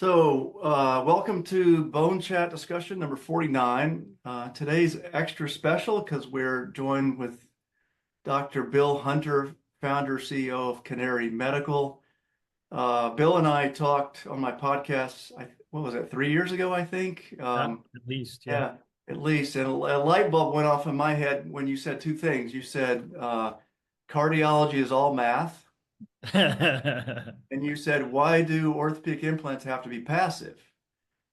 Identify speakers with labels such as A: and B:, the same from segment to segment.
A: Welcome to BoneChat discussion number 49. Today's extra special because we're joined with Dr. Bill Hunter, founder, CEO of Canary Medical. Bill and I talked on my podcast, what was it, 3 years ago, I think?
B: At least, yeah.
A: Yeah, at least. And a light bulb went off in my head when you said two things. You said cardiology is all math. And you said, why do orthopedic implants have to be passive?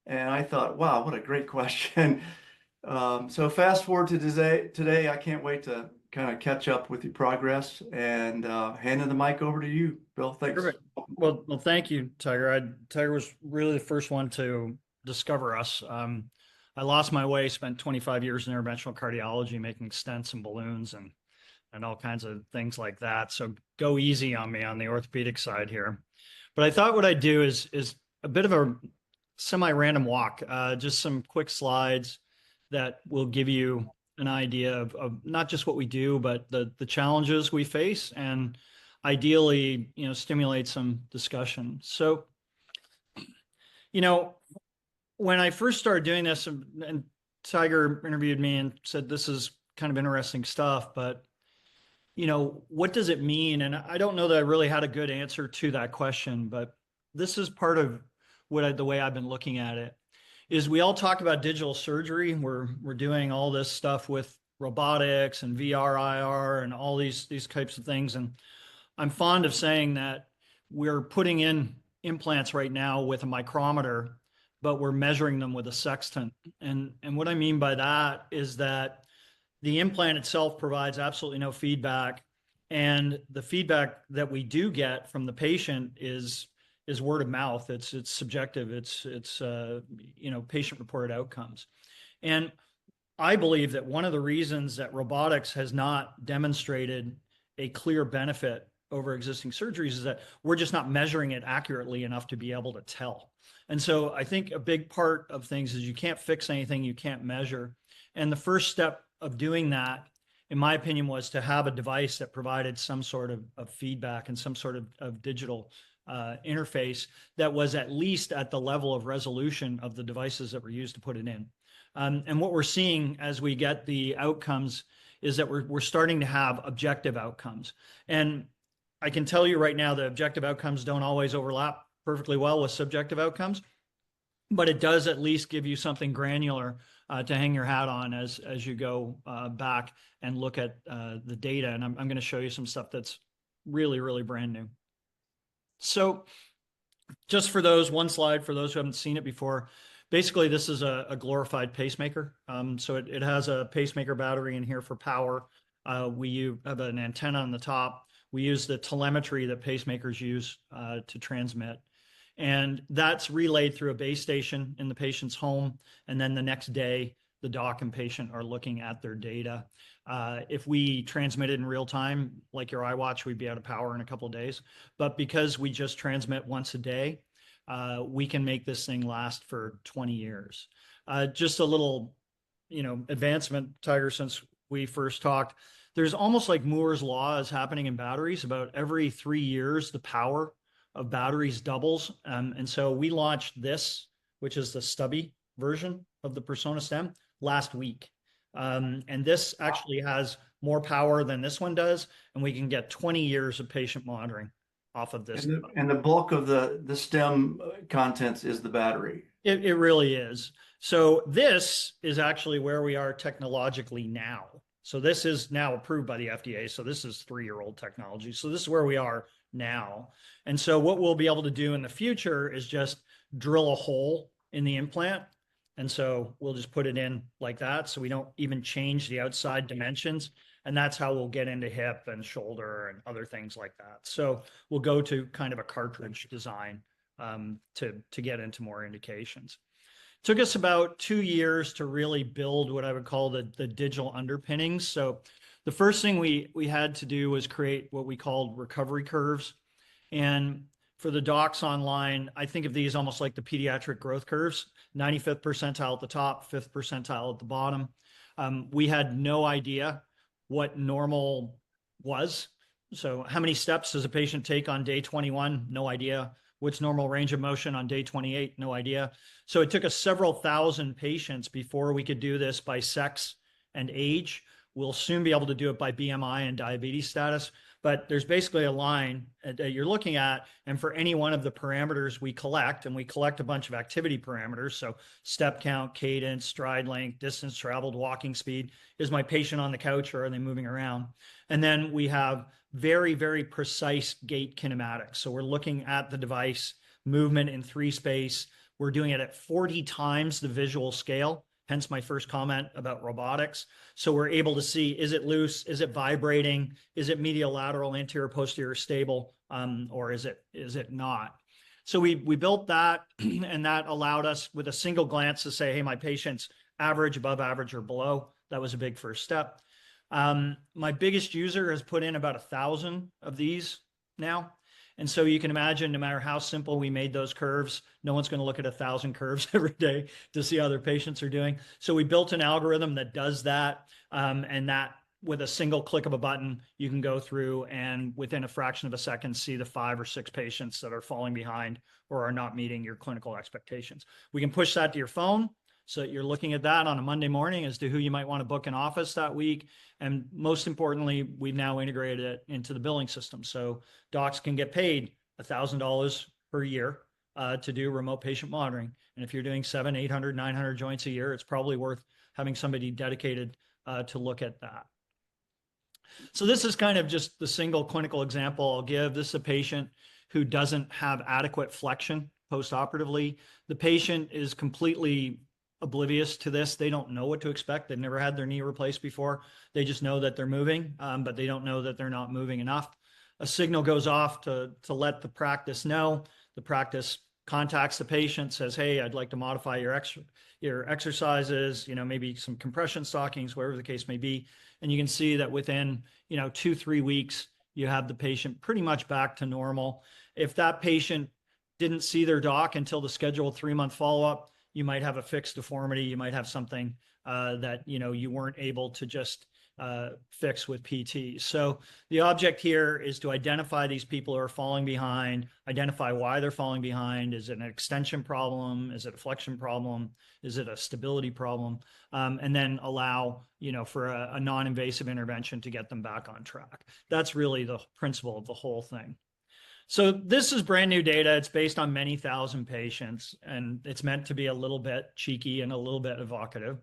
A: And I thought, wow, what a great question. So fast forward to today, I can't wait to kind of catch up with your progress and handing the mic over to you, Bill. Thanks.
B: Perfect. Well, thank you, Tiger. Tiger was really the first one to discover us. I lost my way, spent 25 years in interventional cardiology, making stents and balloons and all kinds of things like that. So go easy on me on the orthopedic side here. But I thought what I'd do is a bit of a semi-random walk, just some quick slides that will give you an idea of not just what we do, but the challenges we face, and ideally, stimulate some discussion. So, when I first started doing this, and Tiger interviewed me and said, this is kind of interesting stuff, but what does it mean? And I don't know that I really had a good answer to that question, but this is part of the way I've been looking at it. Is we all talk about digital surgery. We're doing all this stuff with robotics and VR, IR, and all these types of things. And I'm fond of saying that we're putting in implants right now with a micrometer, but we're measuring them with a sextant. And what I mean by that is that the implant itself provides absolutely no feedback, and the feedback that we do get from the patient is word of mouth. It's subjective. It's patient reported outcomes. And I believe that one of the reasons that robotics has not demonstrated a clear benefit over existing surgeries is that we're just not measuring it accurately enough to be able to tell. And so I think a big part of things is you can't fix anything you can't measure. And the first step of doing that, in my opinion, was to have a device that provided some sort of feedback and some sort of digital interface that was at least at the level of resolution of the devices that were used to put it in. And what we're seeing as we get the outcomes is that we're starting to have objective outcomes. And I can tell you right now that objective outcomes don't always overlap perfectly well with subjective outcomes, but it does at least give you something granular to hang your hat on as you go back and look at the data. And I'm going to show you some stuff that's really, really brand new. So just for one slide, for those who haven't seen it before, basically this is a glorified pacemaker. So it has a pacemaker battery in here for power. We have an antenna on the top. We use the telemetry that pacemakers use to transmit. And that's relayed through a base station in the patient's home. And then the next day, the doc and patient are looking at their data. If we transmit it in real time, like your iWatch, we'd be out of power in a couple of days. But because we just transmit once a day, we can make this thing last for 20 years. Just a little, advancement, Tiger, since we first talked. There's almost like Moore's law is happening in batteries. About every 3 years, the power of batteries doubles. And so we launched this, which is the stubby version of the Persona stem, last week. And this actually has more power than this one does. And we can get 20 years of patient monitoring off of this.
A: And the bulk of the stem contents is the battery.
B: It really is. So this is actually where we are technologically now. So this is now approved by the FDA. So this is 3-year-old technology. So this is where we are now. And so what we'll be able to do in the future is just drill a hole in the implant. And so we'll just put it in like that. So we don't even change the outside dimensions. And that's how we'll get into hip and shoulder and other things like that. So we'll go to kind of a cartridge design to get into more indications. It took us about 2 years to really build what I would call the digital underpinnings. So the first thing we had to do was create what we called recovery curves. And for the docs online, I think of these almost like the pediatric growth curves, 95th percentile at the top, 5th percentile at the bottom. We had no idea what normal was. So how many steps does a patient take on day 21? No idea. What's normal range of motion on day 28? No idea. So it took us several thousand patients before we could do this by sex and age. We'll soon be able to do it by BMI and diabetes status, but there's basically a line that you're looking at. And for any one of the parameters we collect, and we collect a bunch of activity parameters. So step count, cadence, stride length, distance traveled, walking speed. Is my patient on the couch or are they moving around? And then we have very, very precise gait kinematics. So we're looking at the device movement in 3 space. We're doing it at 40 times the visual scale. Hence my first comment about robotics. So we're able to see, is it loose? Is it vibrating? Is it medial, lateral, anterior, posterior stable? Or is it not? So we built that, and that allowed us with a single glance to say, hey, my patient's average, above average, or below. That was a big first step. My biggest user has put in about 1,000 of these now. And so you can imagine, no matter how simple we made those curves, no one's going to look at 1,000 curves every day to see how their patients are doing. So we built an algorithm that does that, and that with a single click of a button, you can go through and within a fraction of a second see the 5 or 6 patients that are falling behind or are not meeting your clinical expectations. We can push that to your phone, so that you're looking at that on a Monday morning as to who you might want to book in office that week. And most importantly, we've now integrated it into the billing system. So docs can get paid $1,000 per year to do remote patient monitoring. And if you're doing 700, 800, 900 joints a year, it's probably worth having somebody dedicated to look at that. So this is kind of just the single clinical example I'll give. This is a patient who doesn't have adequate flexion post-operatively. The patient is completely oblivious to this. They don't know what to expect. They've never had their knee replaced before. They just know that they're moving, but they don't know that they're not moving enough. A signal goes off to let the practice know. The practice contacts the patient, says, hey, I'd like to modify your exercises, maybe some compression stockings, whatever the case may be. And you can see that within, 2-3 weeks, you have the patient pretty much back to normal. If that patient didn't see their doc until the scheduled 3-month follow-up, you might have a fixed deformity. You might have something that, you weren't able to just fix with PT. So the object here is to identify these people who are falling behind, identify why they're falling behind. Is it an extension problem? Is it a flexion problem? Is it a stability problem? And then allow, for a non-invasive intervention to get them back on track. That's really the principle of the whole thing. So this is brand new data. It's based on many thousand patients, and it's meant to be a little bit cheeky and a little bit evocative.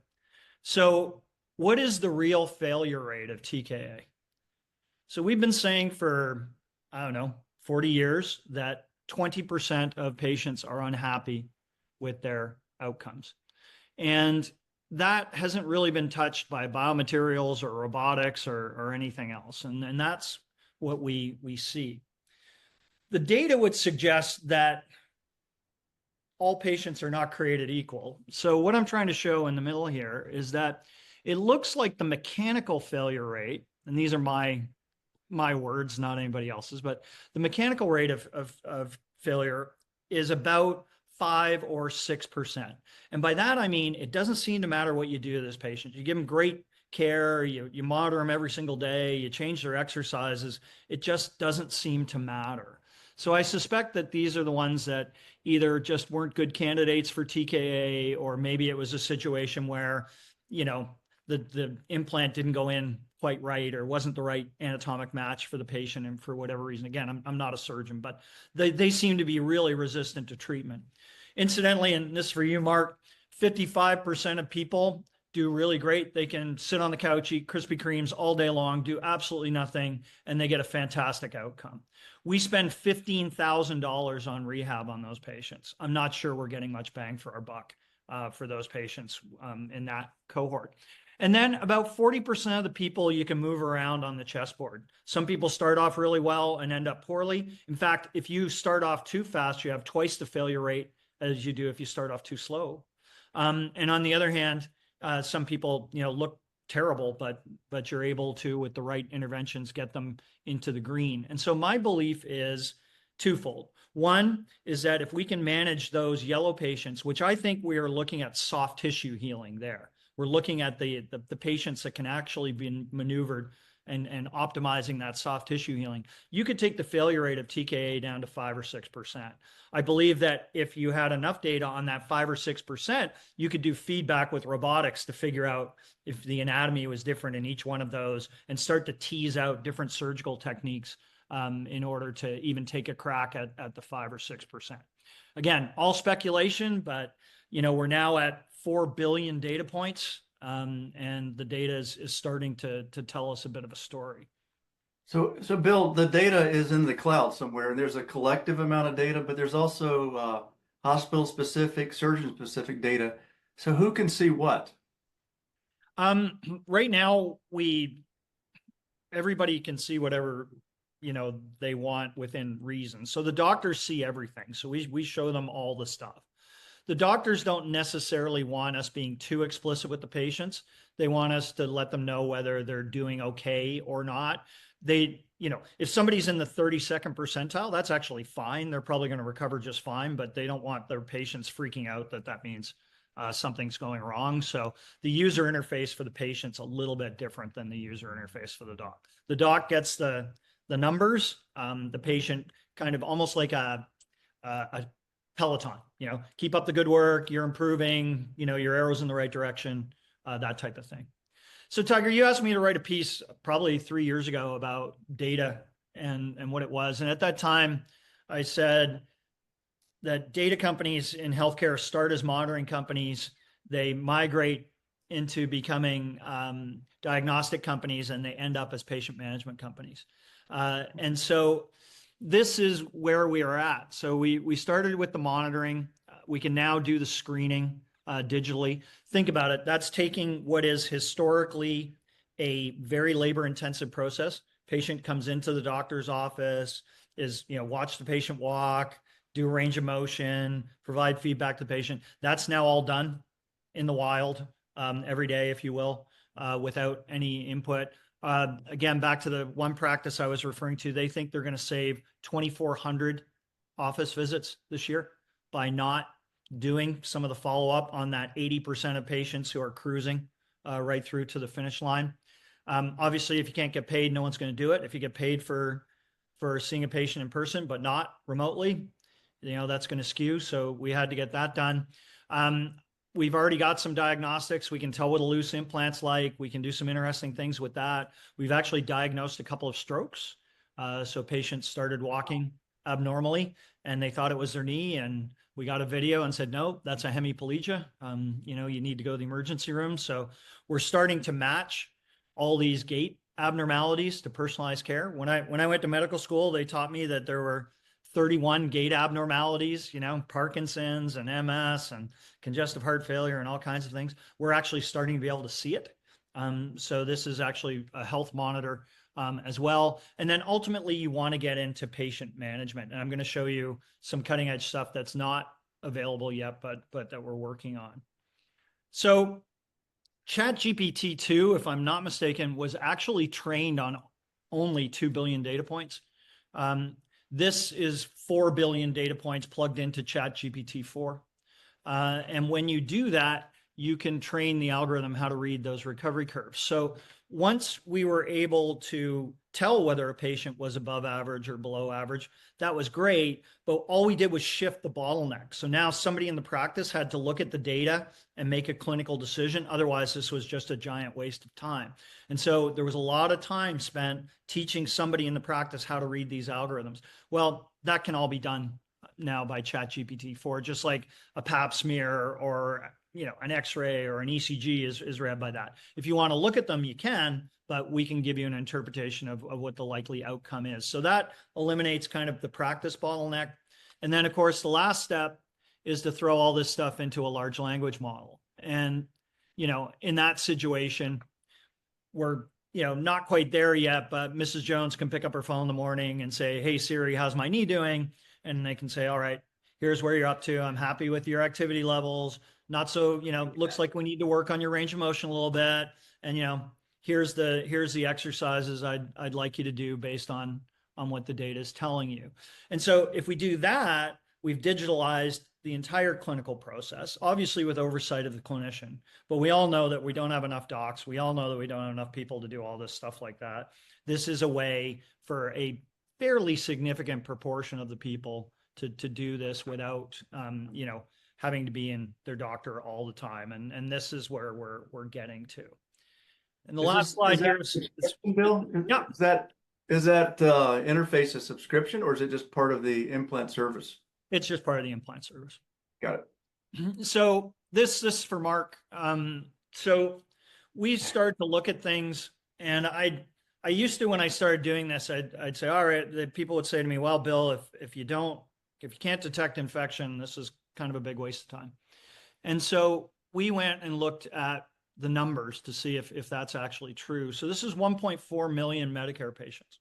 B: So what is the real failure rate of TKA? So we've been saying for, 40 years that 20% of patients are unhappy with their outcomes. And that hasn't really been touched by biomaterials or robotics or anything else. And that's what we see. The data would suggest that all patients are not created equal. So what I'm trying to show in the middle here is that it looks like the mechanical failure rate, and these are my words, not anybody else's, but the mechanical rate of failure is about 5 or 6%. And by that, I mean, it doesn't seem to matter what you do to this patient. You give them great care, you monitor them every single day, you change their exercises. It just doesn't seem to matter. So I suspect that these are the ones that either just weren't good candidates for TKA, or maybe it was a situation where, the implant didn't go in quite right or wasn't the right anatomic match for the patient, and for whatever reason. Again, I'm not a surgeon, but they seem to be really resistant to treatment. Incidentally, and this is for you, Mark, 55% of people do really great. They can sit on the couch, eat Krispy Kremes all day long, do absolutely nothing, and they get a fantastic outcome. We spend $15,000 on rehab on those patients. I'm not sure we're getting much bang for our buck for those patients in that cohort. And then about 40% of the people you can move around on the chessboard. Some people start off really well and end up poorly. In fact, if you start off too fast, you have twice the failure rate as you do if you start off too slow. And on the other hand, some people, look terrible, but you're able to, with the right interventions, get them into the green. And so my belief is twofold. One is that if we can manage those yellow patients, which I think we are looking at soft tissue healing there. We're looking at the patients that can actually be maneuvered and optimizing that soft tissue healing, you could take the failure rate of TKA down to 5 or 6%. I believe that if you had enough data on that 5 or 6%, you could do feedback with robotics to figure out if the anatomy was different in each one of those and start to tease out different surgical techniques in order to even take a crack at the 5 or 6%. Again, all speculation, but we're now at 4 billion data points, and the data is starting to tell us a bit of a story.
A: So Bill, the data is in the cloud somewhere, and there's a collective amount of data, but there's also hospital-specific, surgeon-specific data. So who can see what?
B: Right now, everybody can see whatever they want within reason. So the doctors see everything. So we show them all the stuff. The doctors don't necessarily want us being too explicit with the patients. They want us to let them know whether they're doing okay or not. If somebody's in the 32nd percentile, that's actually fine. They're probably going to recover just fine, but they don't want their patients freaking out that means something's going wrong. So the user interface for the patient's a little bit different than the user interface for the doc. The doc gets the numbers, the patient kind of almost like a Peloton, keep up the good work, you're improving, your arrow's in the right direction, that type of thing. So Tiger, you asked me to write a piece probably 3 years ago about data and what it was. And at that time, I said that data companies in healthcare start as monitoring companies. They migrate into becoming diagnostic companies, and they end up as patient management companies. And so this is where we are at. So we started with the monitoring. We can now do the screening digitally. Think about it. That's taking what is historically a very labor-intensive process. Patient comes into the doctor's office, watch the patient walk, do a range of motion, provide feedback to the patient. That's now all done in the wild every day, if you will, without any input. Again, back to the one practice I was referring to, they think they're going to save 2,400 office visits this year by not doing some of the follow-up on that 80% of patients who are cruising right through to the finish line. Obviously, if you can't get paid, no one's going to do it. If you get paid for seeing a patient in person, but not remotely, that's going to skew. So we had to get that done. We've already got some diagnostics. We can tell what a loose implant's like. We can do some interesting things with that. We've actually diagnosed a couple of strokes. So patients started walking abnormally and they thought it was their knee, and we got a video and said, no, that's a hemiplegia. You need to go to the emergency room. So we're starting to match all these gait abnormalities to personalized care. When I went to medical school, they taught me that there were 31 gait abnormalities, Parkinson's and MS and congestive heart failure and all kinds of things. We're actually starting to be able to see it. So this is actually a health monitor as well. And then ultimately you want to get into patient management. And I'm going to show you some cutting edge stuff that's not available yet, but that we're working on. So ChatGPT-2, if I'm not mistaken, was actually trained on only 2 billion data points. This is 4 billion data points plugged into ChatGPT-4. And when you do that, you can train the algorithm how to read those recovery curves. So once we were able to tell whether a patient was above average or below average, that was great, but all we did was shift the bottleneck. So now somebody in the practice had to look at the data and make a clinical decision. Otherwise, this was just a giant waste of time. And so there was a lot of time spent teaching somebody in the practice how to read these algorithms. Well, that can all be done now by ChatGPT-4, just like a pap smear or an X-ray or an ECG is read by that. If you want to look at them, you can, but we can give you an interpretation of what the likely outcome is. So that eliminates kind of the practice bottleneck. And then, of course, the last step is to throw all this stuff into a large language model. And, in that situation, we're, not quite there yet, but Mrs. Jones can pick up her phone in the morning and say, hey, Siri, how's my knee doing? And they can say, all right, here's where you're up to. I'm happy with your activity levels. Not so, looks like we need to work on your range of motion a little bit. And, here's the exercises I'd like you to do based on what the data is telling you. And so if we do that, we've digitalized the entire clinical process, obviously with oversight of the clinician. But we all know that we don't have enough docs. We all know that we don't have enough people to do all this stuff like that. This is a way for a fairly significant proportion of the people to do this without, having to be in their doctor all the time. And this is where we're getting to. And the last slide here is,
A: Bill?
B: yeah.
A: Is that interface a subscription, or is it just part of the implant service?
B: It's just part of the implant service.
A: Got
B: it. So this is for Mark. So we start to look at things, and I used to, when I started doing this, I'd say, all right, the people would say to me, well, Bill, if you can't detect infection, this is kind of a big waste of time. And so we went and looked at the numbers to see if that's actually true. So this is 1.4 million Medicare patients.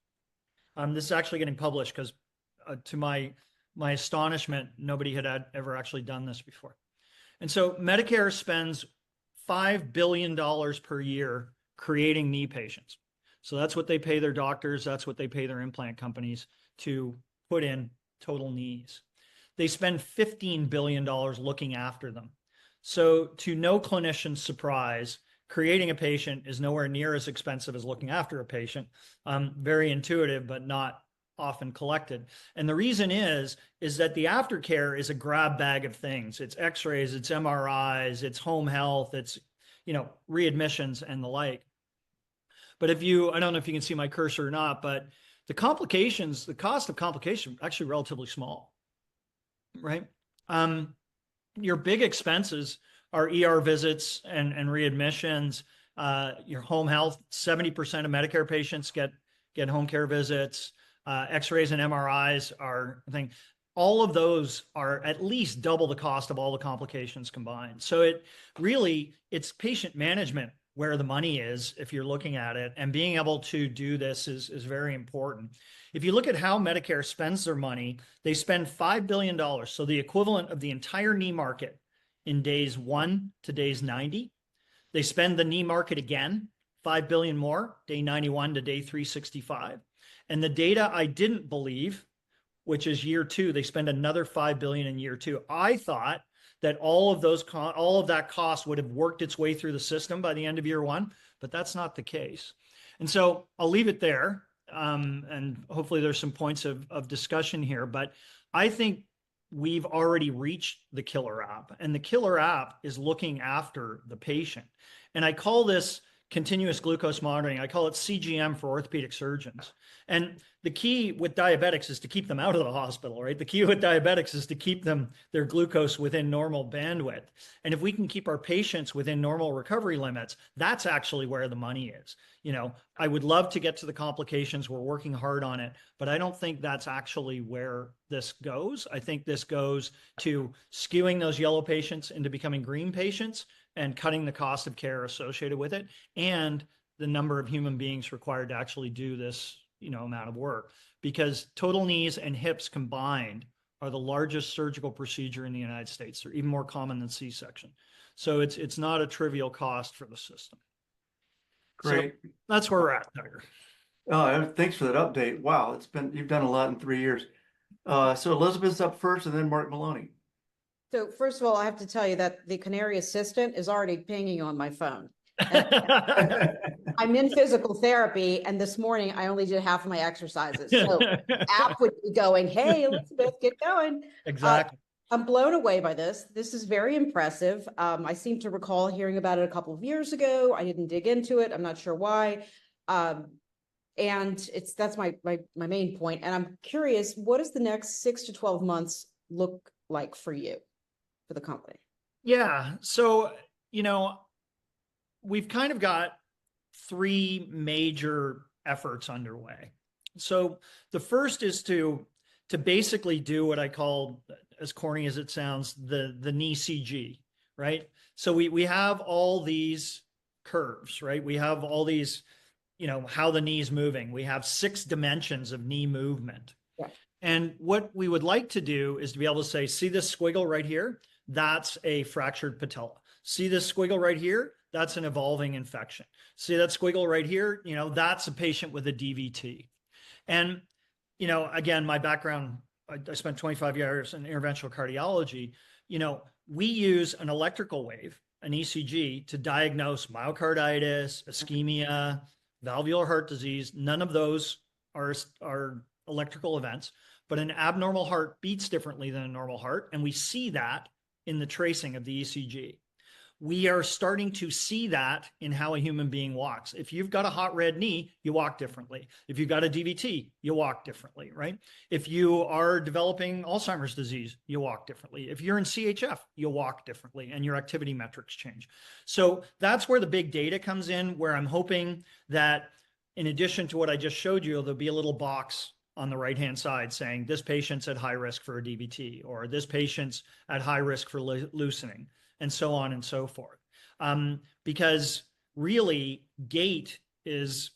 B: This is actually getting published because to my astonishment, nobody had ever actually done this before. And so Medicare spends $5 billion per year creating knee patients. So that's what they pay their doctors. That's what they pay their implant companies to put in total knees. They spend $15 billion looking after them. So to no clinician's surprise, creating a patient is nowhere near as expensive as looking after a patient. Very intuitive, but not often collected. And the reason is that the aftercare is a grab bag of things. It's x-rays, it's MRIs, it's home health, it's, readmissions and the like. But I don't know if you can see my cursor or not, but the cost of complications actually relatively small, right? Your big expenses are ER visits and readmissions, your home health. 70% of Medicare patients get home care visits. X-rays and MRIs are, I think, all of those are at least double the cost of all the complications combined. So it's patient management where the money is, if you're looking at it, and being able to do this is very important. If you look at how Medicare spends their money, they spend $5 billion, so the equivalent of the entire knee market in days 1 to days 90. They spend the knee market again, 5 billion more, day 91 to day 365. And the data I didn't believe, which is year 2, they spend another 5 billion in year 2. I thought that all of that cost would have worked its way through the system by the end of year 1, but that's not the case. And so I'll leave it there. And hopefully there's some points of discussion here, but I think we've already reached the killer app, and the killer app is looking after the patient. And I call this continuous glucose monitoring. I call it CGM for orthopedic surgeons. And the key with diabetics is to keep them out of the hospital, right? The key with diabetics is to keep their glucose within normal bandwidth. And if we can keep our patients within normal recovery limits, that's actually where the money is. I would love to get to the complications. We're working hard on it, but I don't think that's actually where this goes. I think this goes to skewing those yellow patients into becoming green patients and cutting the cost of care associated with it, and the number of human beings required to actually do this, amount of work, because total knees and hips combined are the largest surgical procedure in the United States. They're even more common than C-section. So it's not a trivial cost for the system.
A: Great.
B: So that's where we're at, Tiger.
A: Thanks for that update. Wow, you've done a lot in 3 years. So Elizabeth's up first, and then Mark Maloney.
C: So first of all, I have to tell you that the Canary assistant is already pinging on my phone. I'm in physical therapy, and this morning I only did half of my exercises. So the app would be going, hey, Elizabeth, get going.
B: Exactly.
C: I'm blown away by this. This is very impressive. I seem to recall hearing about it a couple of years ago. I didn't dig into it. I'm not sure why. And that's my main point. And I'm curious, what does the next 6 to 12 months look like for you, for the company?
B: Yeah. So, we've kind of got 3 major efforts underway. So the first is to basically do what I call, as corny as it sounds, the knee CG, right? So we have all these curves, right? We have all these, how the knee's moving. We have 6 dimensions of knee movement.
C: Yeah.
B: And what we would like to do is to be able to say, see this squiggle right here? That's a fractured patella. See this squiggle right here? That's an evolving infection. See that squiggle right here? That's a patient with a DVT. And, again, my background, I spent 25 years in interventional cardiology. We use an electrical wave, an ECG, to diagnose myocarditis, ischemia, valvular heart disease. None of those are electrical events, but an abnormal heart beats differently than a normal heart. And we see that in the tracing of the ECG. We are starting to see that in how a human being walks. If you've got a hot red knee, you walk differently. If you've got a DVT, you walk differently, right? If you are developing Alzheimer's disease, you walk differently. If you're in CHF, you walk differently and your activity metrics change. So that's where the big data comes in, where I'm hoping that in addition to what I just showed you, there'll be a little box on the right-hand side saying this patient's at high risk for a DVT, or this patient's at high risk for loosening, and so on and so forth. Because really, gait is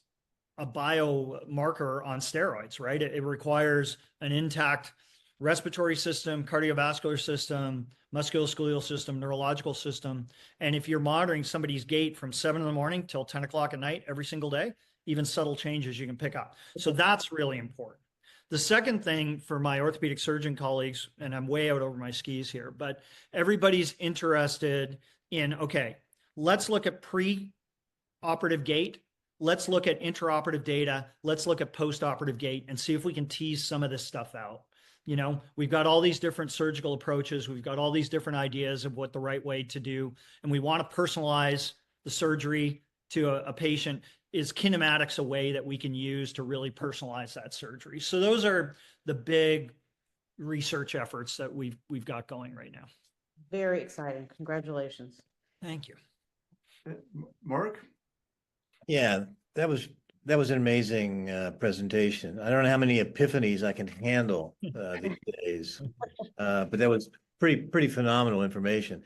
B: a biomarker on steroids, right? It requires an intact respiratory system, cardiovascular system, musculoskeletal system, neurological system. And if you're monitoring somebody's gait from 7 in the morning till 10 o'clock at night every single day, even subtle changes you can pick up. So that's really important. The second thing for my orthopedic surgeon colleagues, and I'm way out over my skis here, but everybody's interested in, okay, let's look at pre-operative gait. Let's look at intraoperative data. Let's look at post-operative gait and see if we can tease some of this stuff out. We've got all these different surgical approaches. We've got all these different ideas of what the right way to do. And we want to personalize the surgery to a patient. Is kinematics a way that we can use to really personalize that surgery? So those are the big research efforts that we've got going right now.
C: Very exciting. Congratulations.
B: Thank you.
A: Mark?
D: Yeah, that was an amazing presentation. I don't know how many epiphanies I can handle these days, but that was pretty phenomenal information.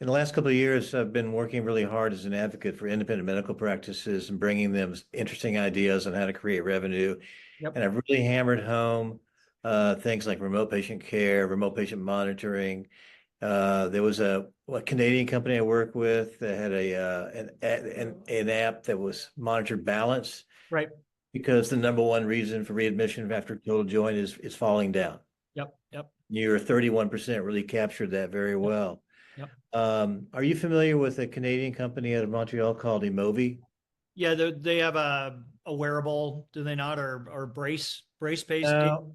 D: In the last couple of years, I've been working really hard as an advocate for independent medical practices and bringing them interesting ideas on how to create revenue.
B: Yep.
D: And I've really hammered home things like remote patient care, remote patient monitoring. There was a Canadian company I work with that had an app that was monitored balance.
B: Right.
D: Because the number one reason for readmission after total joint is falling down.
B: Yep.
D: Your 31% really captured that very well.
B: Yep.
D: Are you familiar with a Canadian company out of Montreal called Emovi?
B: Yeah, they have a wearable, do they not, or brace based?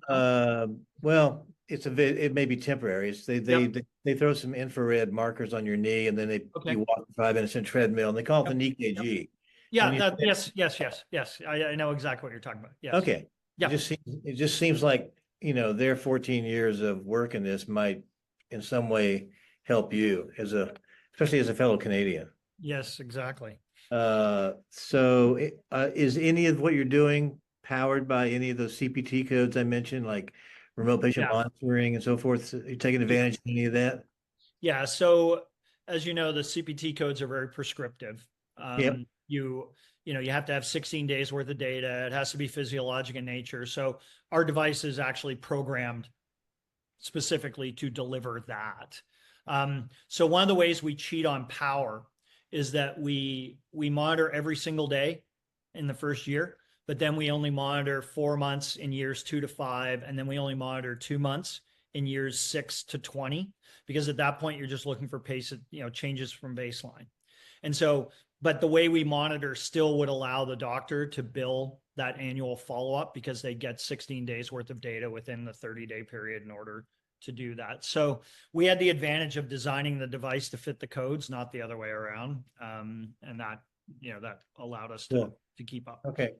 D: Well, it may be temporary. They throw some infrared markers on your knee, and then you walk 5 minutes in treadmill, and they call it the knee KG.
B: Yeah, yes. I know exactly what you're talking about. Yes.
D: Okay.
B: Yeah.
D: It just seems like, their 14 years of work in this might in some way help you especially as a fellow Canadian.
B: Yes, exactly.
D: So is any of what you're doing powered by any of those CPT codes I mentioned, like remote patient monitoring and so forth? So you're taking advantage of any of that?
B: Yeah. So as you know, the CPT codes are very prescriptive.
D: Yep.
B: You have to have 16 days worth of data. It has to be physiologic in nature. So our device is actually programmed specifically to deliver that. So one of the ways we cheat on power is that we monitor every single day in the first year, but then we only monitor 4 months in years 2 to 5, and then we only monitor 2 months in years 6 to 20, because at that point you're just looking for patient, changes from baseline. And so, but the way we monitor still would allow the doctor to bill that annual follow-up, because they get 16 days worth of data within the 30-day period in order to do that. So we had the advantage of designing the device to fit the codes, not the other way around. And that, that allowed us to keep up.
D: Okay.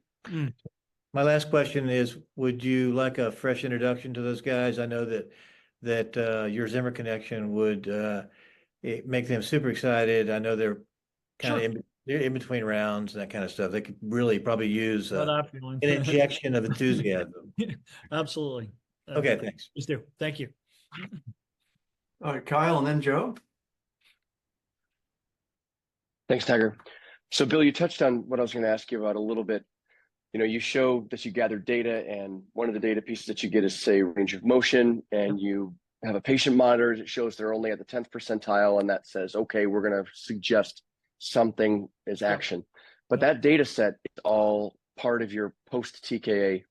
D: My last question is, would you like a fresh introduction to those guys? I know that your Zimmer connection would make them super excited. I know they're kind of they're in between rounds and that kind of stuff. They could really probably use an injection of enthusiasm.
B: Absolutely.
D: Okay, thanks.
B: Just do. Thank you.
A: All right, Kyle, and then Joe.
E: Thanks, Tiger. So Bill, you touched on what I was going to ask you about a little bit. You show that you gather data, and one of the data pieces that you get is, say, range of motion, and you have a patient monitor. It shows they're only at the 10th percentile, and that says, okay, we're going to suggest something as action. But that data set is all part of your post-TKA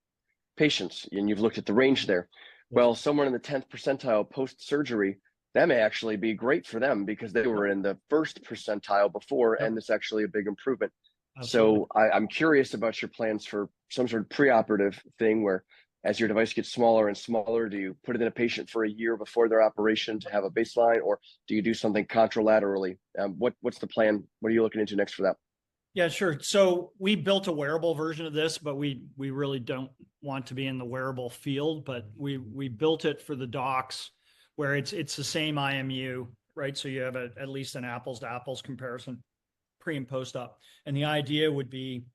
E: patients, and you've looked at the range there. Well, someone in the 10th percentile post-surgery, that may actually be great for them because they were in the first percentile before,
B: Yep.
E: and it's actually a big improvement.
B: Absolutely.
E: So I'm curious about your plans for some sort of preoperative thing where as your device gets smaller and smaller, do you put it in a patient for a year before their operation to have a baseline, or do you do something contralaterally? What's the plan? What are you looking into next for that?
B: Yeah, sure. So we built a wearable version of this, but we really don't want to be in the wearable field, but we built it for the docs where it's the same IMU, right? So you have at least an apples to apples comparison pre and post op. And the idea would be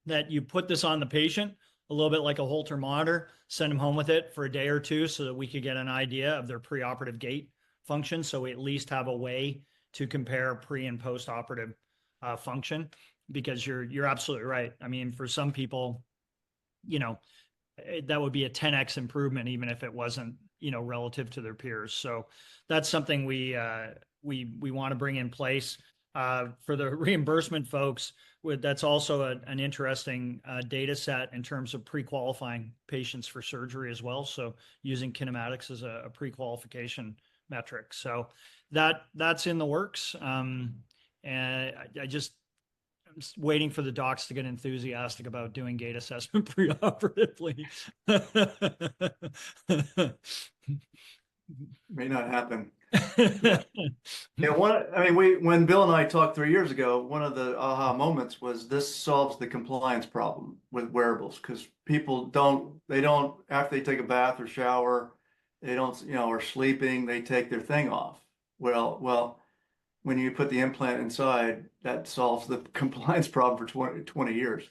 B: that you put this on the patient a little bit like a Holter monitor, send them home with it for a day or two so that we could get an idea of their preoperative gait function. So we at least have a way to compare pre and post operative function, because you're absolutely right. I mean, for some people, you know, that would be a 10x improvement, even if it wasn't, you know, relative to their peers. So that's something we want to bring in place for the reimbursement folks. That's also an interesting data set in terms of pre-qualifying patients for surgery as well. So using kinematics as a pre-qualification metric. So that's in the works. And I'm just waiting for the docs to get enthusiastic about doing gait assessment preoperatively.
A: May not happen. Yeah, when Bill and I talked 3 years ago, one of the aha moments was this solves the compliance problem with wearables, because people they don't, after they take a bath or shower, they don't, or sleeping, they take their thing off. Well, when you put the implant inside, that solves the compliance problem for 20 years.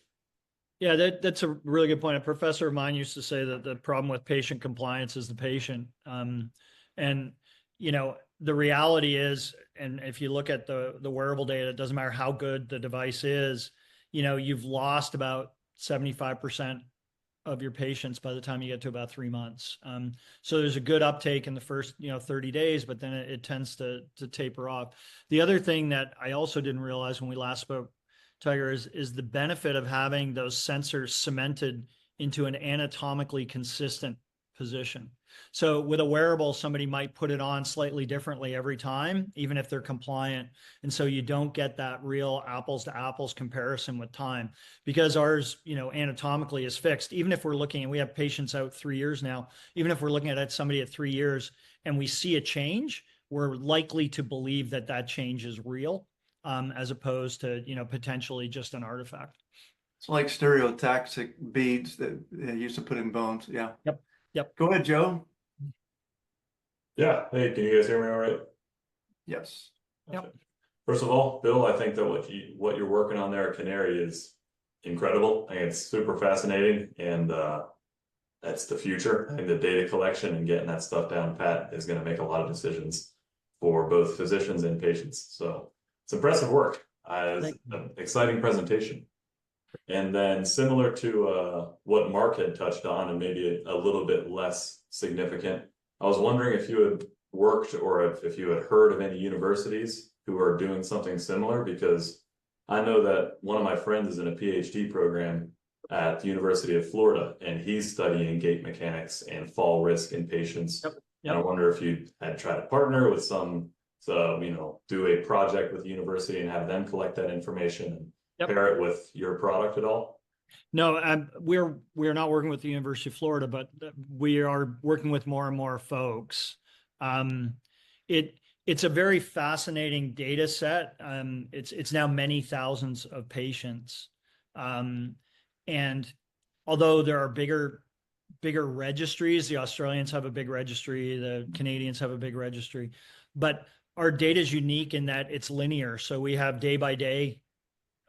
B: Yeah, that's a really good point. A professor of mine used to say that the problem with patient compliance is the patient. And, you know, the reality is, and if you look at the wearable data, it doesn't matter how good the device is, you know, you've lost about 75% of your patients by the time you get to about 3 months. So there's a good uptake in the first, 30 days, but then it tends to taper off. The other thing that I also didn't realize when we last spoke, Tiger, is the benefit of having those sensors cemented into an anatomically consistent position. So with a wearable, somebody might put it on slightly differently every time, even if they're compliant. And so you don't get that real apples to apples comparison with time, because ours, anatomically is fixed. Even if we're looking, and we have patients out 3 years now, even if we're looking at somebody at 3 years and we see a change, we're likely to believe that that change is real, as opposed to, potentially just an artifact.
A: It's like stereotaxic beads that they used to put in bones. Yeah.
B: Yep.
A: Go ahead, Joe.
F: Yeah. Hey, can you guys hear me all right?
A: Yes.
B: Yep.
F: First of all, Bill, I think that what you're working on there at Canary is incredible. I think it's super fascinating, and that's the future. I think the data collection and getting that stuff down pat is going to make a lot of decisions for both physicians and patients. So it's impressive work. It's an exciting presentation. And then similar to what Mark had touched on, and maybe a little bit less significant, I was wondering if you had worked or if you had heard of any universities who are doing something similar, because I know that one of my friends is in a PhD program at the University of Florida, and he's studying gait mechanics and fall risk in patients.
B: Yep.
F: And I wonder if you had tried to partner with do a project with the university and have them collect that information and pair it with your product at all?
B: No, we're not working with the University of Florida, but we are working with more and more folks. It's a very fascinating data set. It's now many thousands of patients, and although there are bigger registries, the Australians have a big registry, the Canadians have a big registry, but our data is unique in that it's linear. So we have day by day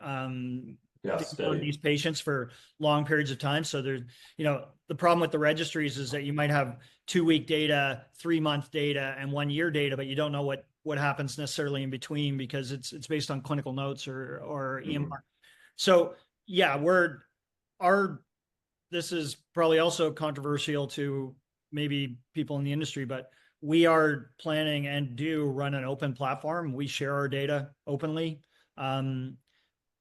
B: on these patients for long periods of time. So there's, the problem with the registries is that you might have 2-week data, 3-month data, and 1-year data, but you don't know what happens necessarily in between, because it's based on clinical notes or EMR. So yeah, this is probably also controversial to maybe people in the industry, but we are planning and do run an open platform. We share our data openly.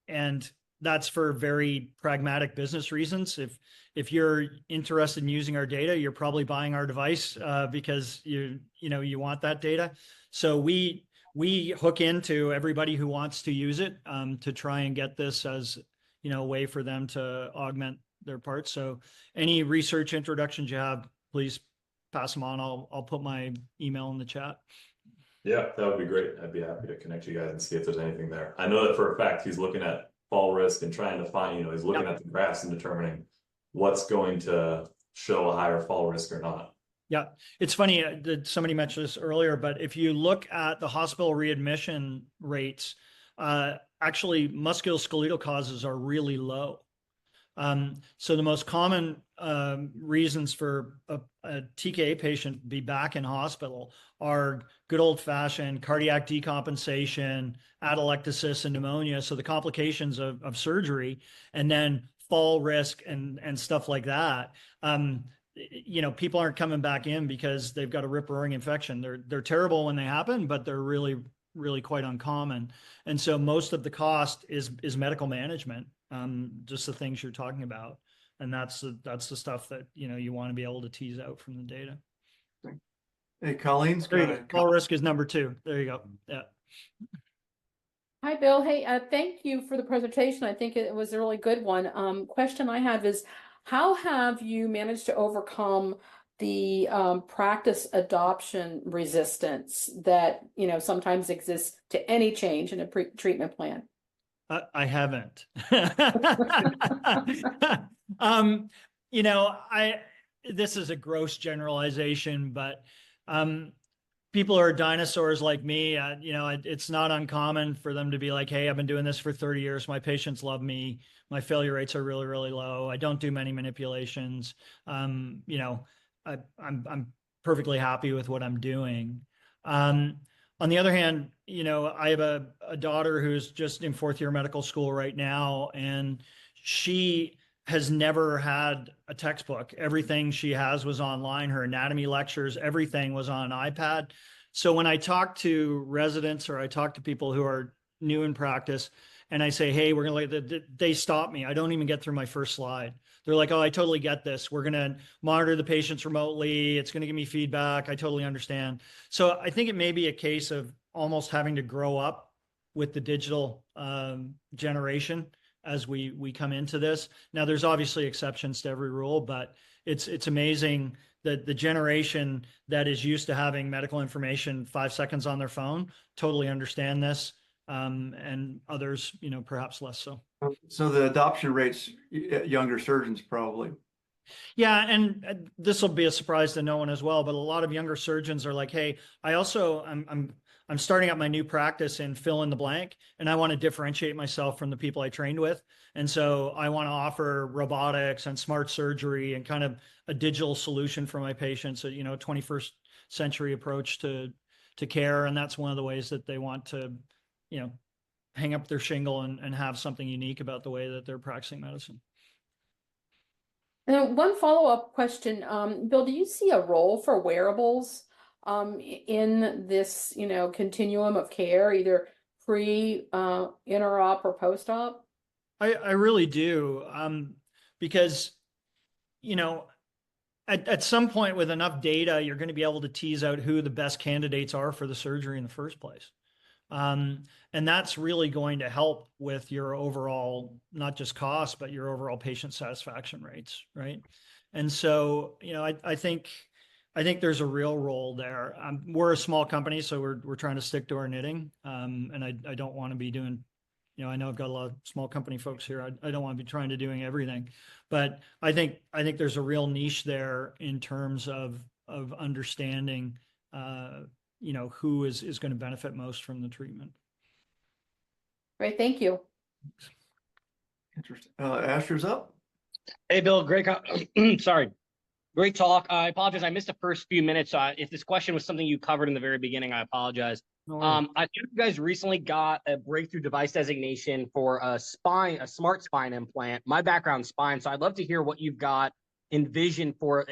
B: And that's for very pragmatic business reasons. If you're interested in using our data, you're probably buying our device because you want that data. So we hook into everybody who wants to use it to try and get this as a way for them to augment their parts. So any research introductions you have, please pass them on. I'll put my email in the chat.
F: Yeah, that would be great. I'd be happy to connect you guys and see if there's anything there. I know that for a fact he's looking at fall risk and trying to find, he's looking at the graphs and determining what's going to show a higher fall risk or not.
B: Yeah, it's funny that somebody mentioned this earlier, but if you look at the hospital readmission rates, actually musculoskeletal causes are really low. So the most common reasons for a TKA patient to be back in hospital are good old-fashioned cardiac decompensation, atelectasis, and pneumonia. So the complications of surgery, and then fall risk and stuff like that. People aren't coming back in because they've got a rip-roaring infection. They're terrible when they happen, but they're really, really quite uncommon. And so most of the cost is medical management, just the things you're talking about. And that's the stuff that, you want to be able to tease out from the data.
A: Hey, Colleen's got a
B: fall risk is number 2. There you go. Yeah.
G: Hi, Bill. Hey, thank you for the presentation. I think it was a really good one. Question I have is, how have you managed to overcome the practice adoption resistance that sometimes exists to any change in a treatment plan?
B: I haven't. This is a gross generalization, but people are dinosaurs like me. It's not uncommon for them to be like, hey, I've been doing this for 30 years. My patients love me. My failure rates are really, really low. I don't do many manipulations. I'm perfectly happy with what I'm doing. On the other hand, I have a daughter who's just in 4th year medical school right now, and she has never had a textbook. Everything she has was online. Her anatomy lectures, everything was on an iPad. So when I talk to residents or I talk to people who are new in practice and I say, hey, we're going to they stop me. I don't even get through my first slide. They're like, oh, I totally get this. We're going to monitor the patients remotely. It's going to give me feedback. I totally understand. So I think it may be a case of almost having to grow up with the digital generation as we come into this. Now, there's obviously exceptions to every rule, but it's amazing that the generation that is used to having medical information 5 seconds on their phone totally understand this, and others, perhaps less so.
A: So the adoption rates, younger surgeons probably.
B: Yeah, and this will be a surprise to no one as well, but a lot of younger surgeons are like, hey, I'm starting out my new practice in fill in the blank, and I want to differentiate myself from the people I trained with. And so I want to offer robotics and smart surgery and kind of a digital solution for my patients, a 21st century approach to care. And that's one of the ways that they want to, hang up their shingle and have something unique about the way that they're practicing medicine.
G: And one follow-up question, Bill, do you see a role for wearables in this, continuum of care, either pre, inter-op, or post-op?
B: I really do, because, at some point with enough data, you're going to be able to tease out who the best candidates are for the surgery in the first place. And that's really going to help with your overall, not just cost, but your overall patient satisfaction rates, right? And so, I think there's a real role there. We're a small company, so we're trying to stick to our knitting. And I don't want to be doing, I know I've got a lot of small company folks here. I don't want to be trying to doing everything, but I think there's a real niche there in terms of understanding, who is going to benefit most from the treatment.
G: Great, thank you.
A: Interesting. Asher's up.
H: Hey, Bill, great. Sorry. Great talk. I apologize. I missed the first few minutes. If this question was something you covered in the very beginning, I apologize.
B: No
H: I think you guys recently got a breakthrough device designation for a smart spine implant. My background's spine, so I'd love to hear what you've got envisioned for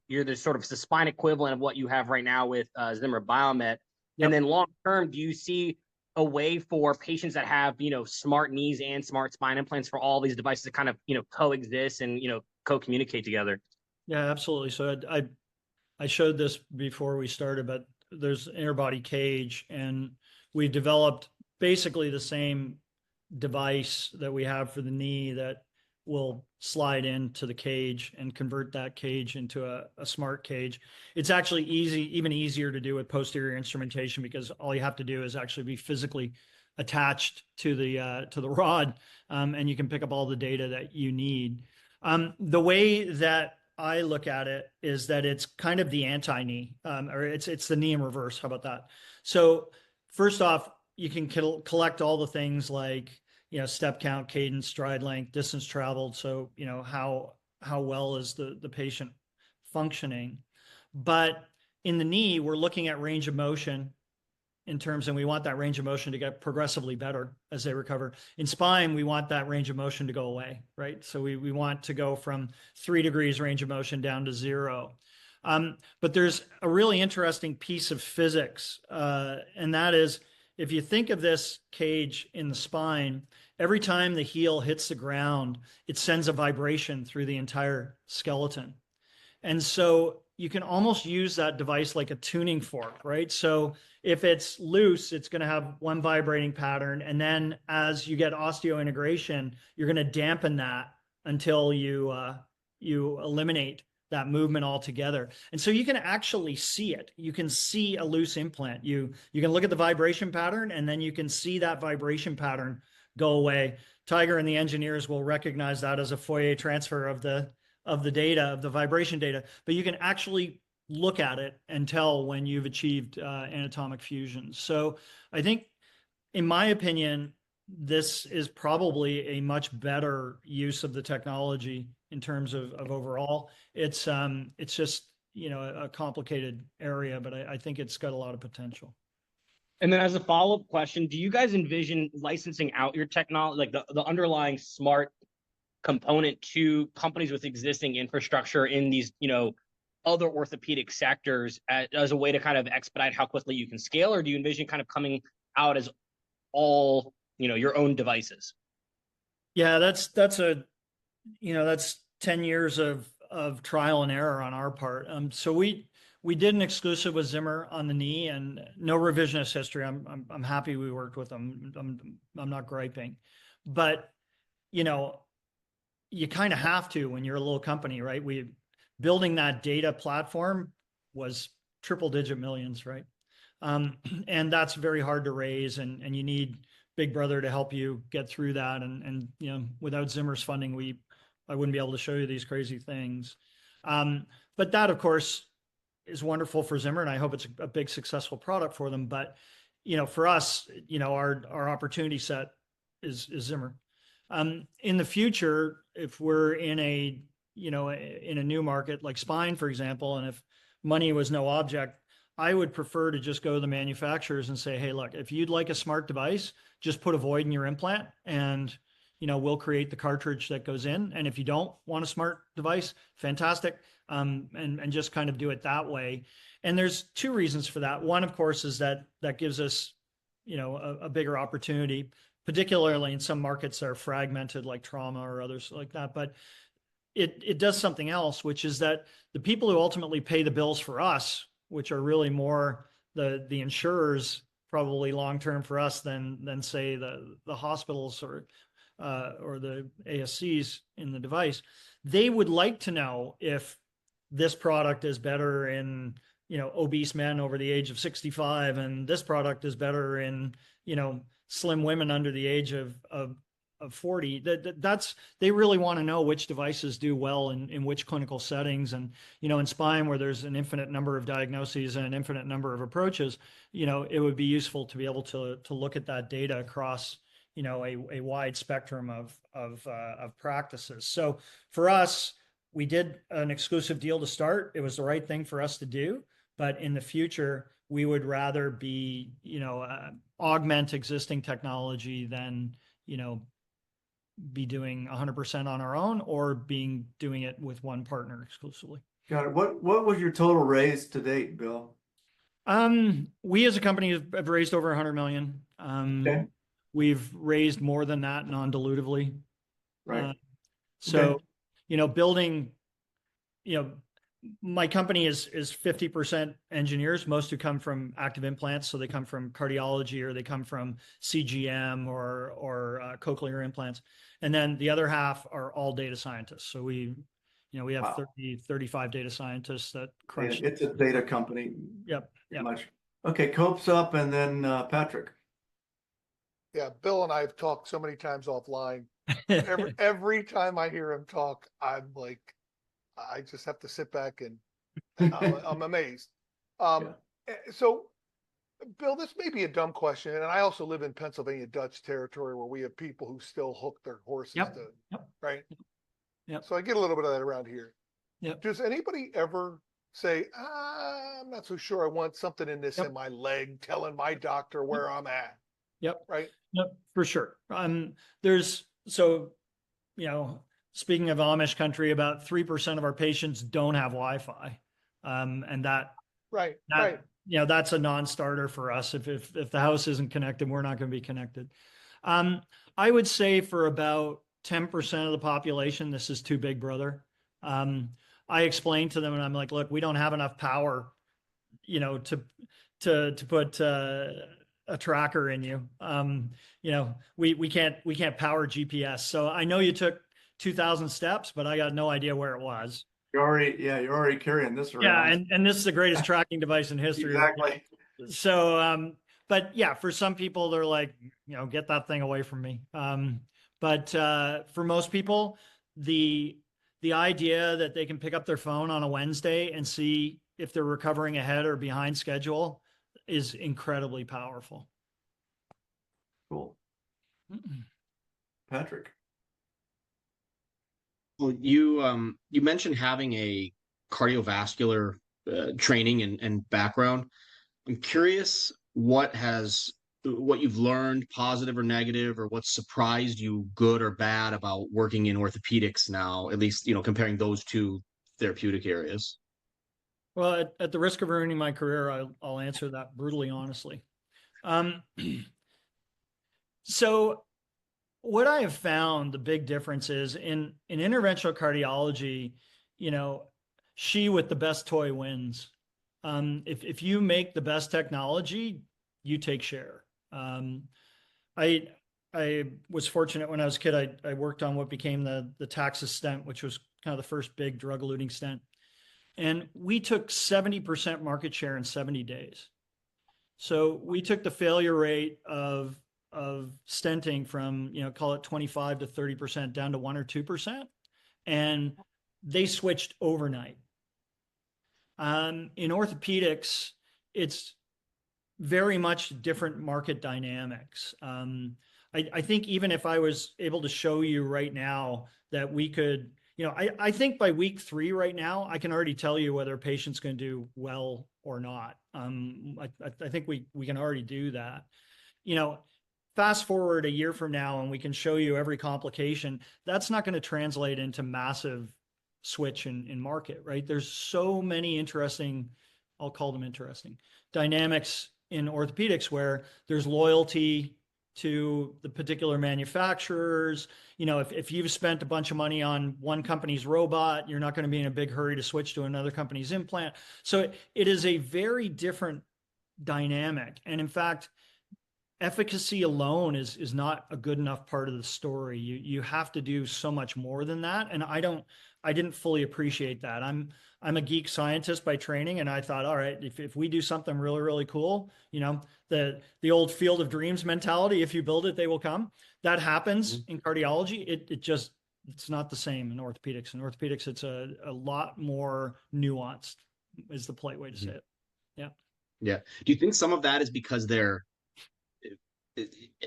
H: you're the sort of the spine equivalent of what you have right now with Zimmer Biomet. Yep. And then long term, do you see a way for patients that have, smart knees and smart spine implants for all these devices to kind of, coexist and, co-communicate together?
B: Yeah, absolutely. So I showed this before we started, but there's an interbody cage, and we developed basically the same device that we have for the knee that will slide into the cage and convert that cage into a smart cage. It's actually even easier to do with posterior instrumentation, because all you have to do is actually be physically attached to the rod, and you can pick up all the data that you need. The way that I look at it is that it's kind of the anti-knee, or it's the knee in reverse. How about that? So first off, you can collect all the things like, step count, cadence, stride length, distance traveled. So, how well is the patient functioning? But in the knee, we're looking at range of motion in terms, and we want that range of motion to get progressively better as they recover. In spine, we want that range of motion to go away, right? So we want to go from 3 degrees range of motion down to 0. But there's a really interesting piece of physics, and that is, if you think of this cage in the spine, every time the heel hits the ground, it sends a vibration through the entire skeleton. And so you can almost use that device like a tuning fork, right? So if it's loose, it's going to have one vibrating pattern. And then as you get osseointegration, you're going to dampen that until you eliminate that movement altogether. And so you can actually see it. You can see a loose implant. You can look at the vibration pattern, and then you can see that vibration pattern go away. Tiger and the engineers will recognize that as a Fourier transfer of the data, of the vibration data, but you can actually look at it and tell when you've achieved anatomic fusion. So I think, in my opinion, this is probably a much better use of the technology in terms of overall. It's just, a complicated area, but I think it's got a lot of potential.
H: And then as a follow-up question, do you guys envision licensing out your technology, like the underlying smart component, to companies with existing infrastructure in these, other orthopedic sectors as a way to kind of expedite how quickly you can scale? Or do you envision kind of coming out as all, your own devices?
B: Yeah, that's 10 years of trial and error on our part. So we did an exclusive with Zimmer on the knee, and no revisionist history. I'm happy we worked with them. I'm not griping, but you kind of have to when you're a little company, right? Building that data platform was triple-digit millions, right? And that's very hard to raise, and you need Big Brother to help you get through that. And without Zimmer's funding, I wouldn't be able to show you these crazy things. But that, of course, is wonderful for Zimmer, and I hope it's a big successful product for them. But for us, our opportunity set is Zimmer. In the future, if we're in a new market like spine, for example, and if money was no object, I would prefer to just go to the manufacturers and say, hey, look, if you'd like a smart device, just put a void in your implant, and we'll create the cartridge that goes in. And if you don't want a smart device, fantastic. And just kind of do it that way. And there's 2 reasons for that. One, of course, is that gives us, a bigger opportunity, particularly in some markets that are fragmented, like trauma or others like that. But it does something else, which is that the people who ultimately pay the bills for us, which are really more the insurers, probably long-term for us than say the hospitals or the ASCs in the device, they would like to know if this product is better in, obese men over the age of 65, and this product is better in, slim women under the age of 40. They really want to know which devices do well in which clinical settings. And, in spine, where there's an infinite number of diagnoses and an infinite number of approaches, it would be useful to be able to look at that data across, a wide spectrum of practices. So for us, we did an exclusive deal to start. It was the right thing for us to do. But in the future, we would rather be, augment existing technology than, be doing 100% on our own, or doing it with one partner exclusively.
A: Got it. What was your total raise to date, Bill?
B: We as a company have raised over 100 million.
A: Okay.
B: We've raised more than that non-dilutively.
A: Right.
B: So,
A: Okay.
B: building, my company is 50% engineers, most who come from active implants. So they come from cardiology, or they come from CGM or cochlear implants. And then the other half are all data scientists. So we have
A: Wow.
B: 35 data scientists that crunch.
A: It's a data company.
B: Yep.
A: Pretty much. Okay, Cope's up, and then Patrick.
I: Yeah, Bill and I have talked so many times offline. Every time I hear him talk, I'm like, I just have to sit back and I'm amazed. So, Bill, this may be a dumb question, and I also live in Pennsylvania Dutch territory where we have people who still hook their horses right?
B: Yep.
I: So I get a little bit of that around here.
B: Yep.
I: Does anybody ever say, I'm not so sure I want something in this in my leg, telling my doctor where I'm at?
B: Yep.
I: Right.
B: Yep, for sure. Speaking of Amish country, about 3% of our patients don't have Wi-Fi. And that, that's a non-starter for us. If the house isn't connected, we're not going to be connected. I would say for about 10% of the population, this is too big, brother. I explained to them, and I'm like, look, we don't have enough power, to put a tracker in you. We can't power GPS. So I know you took 2,000 steps, but I got no idea where it was.
A: You're already carrying this around.
B: Yeah, and this is the greatest tracking device in history.
A: Exactly.
B: So, but yeah, for some people, they're like, get that thing away from me. But for most people, the idea that they can pick up their phone on a Wednesday and see if they're recovering ahead or behind schedule is incredibly powerful.
A: Cool. Patrick.
H: Well, you mentioned having a cardiovascular training and background. I'm curious what you've learned, positive or negative, or what surprised you, good or bad, about working in orthopedics now, at least, comparing those two therapeutic areas.
B: Well, at the risk of ruining my career, I'll answer that brutally honestly. So what I have found, the big difference is in interventional cardiology, she with the best toy wins. If you make the best technology, you take share. I was fortunate when I was a kid, I worked on what became the Taxus stent, which was kind of the first big drug-eluting stent. And we took 70% market share in 70 days. So we took the failure rate of stenting from, call it 25 to 30% down to 1 or 2%. And they switched overnight. In orthopedics, it's very much different market dynamics. I think even if I was able to show you right now that we could, I think by week 3 right now, I can already tell you whether a patient's going to do well or not. I think we can already do that. Fast forward a year from now and we can show you every complication. That's not going to translate into massive switch in market, right? There's so many interesting, I'll call them interesting, dynamics in orthopedics where there's loyalty to the particular manufacturers. If you've spent a bunch of money on one company's robot, you're not going to be in a big hurry to switch to another company's implant. So it is a very different dynamic. And in fact, efficacy alone is not a good enough part of the story. You have to do so much more than that. And I didn't fully appreciate that. I'm a geek scientist by training, and I thought, all right, if we do something really, really cool, the old field of dreams mentality, if you build it, they will come. That happens in cardiology. It's not the same in orthopedics. In orthopedics, it's a lot more nuanced, is the polite way to say it. Yeah.
H: Yeah. Do you think some of that is because they're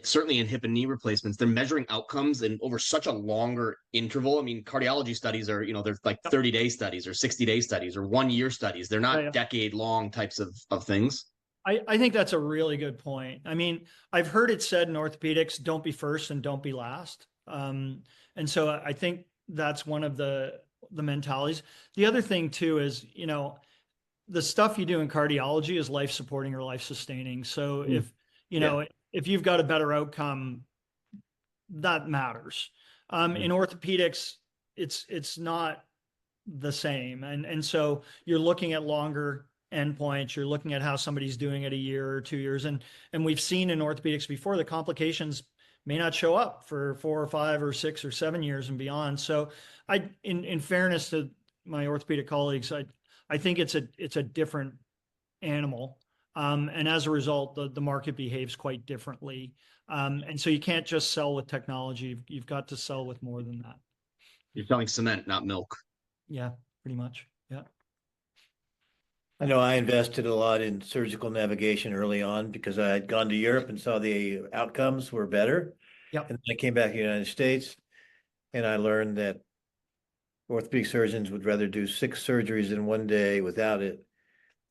H: certainly in hip and knee replacements, they're measuring outcomes and over such a longer interval? I mean, cardiology studies are, they're like 30-day studies or 60-day studies or 1-year studies. They're not decade-long types of things.
B: I think that's a really good point. I mean, I've heard it said in orthopedics, don't be first and don't be last. And so I think that's one of the mentalities. The other thing too is, the stuff you do in cardiology is life supporting or life sustaining. So if, you know, if you've got a better outcome, that matters. In orthopedics, it's not the same. And so you're looking at longer endpoints, you're looking at how somebody's doing it a year or 2 years. And we've seen in orthopedics before, the complications may not show up for 4 or 5 or 6 or 7 years and beyond. So in fairness to my orthopedic colleagues, I think it's a different animal. And as a result, the market behaves quite differently. And so you can't just sell with technology. You've got to sell with more than that.
J: You're selling cement, not milk.
B: Yeah, pretty much. Yeah.
D: I know I invested a lot in surgical navigation early on because I had gone to Europe and saw the outcomes were better.
B: Yep.
D: And I came back to the United States and I learned that orthopedic surgeons would rather do 6 surgeries in one day without it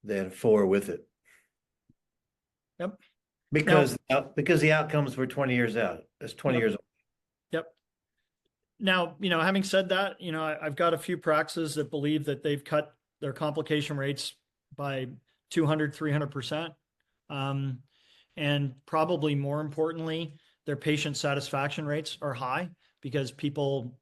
D: than 4 with it.
B: Yep.
D: Because the outcomes were 20 years out. That's 20 years old.
B: Yep. Now, you know, having said that, you know, I've got a few practices that believe that they've cut their complication rates by 200, 300%. And probably more importantly, their patient satisfaction rates are high because people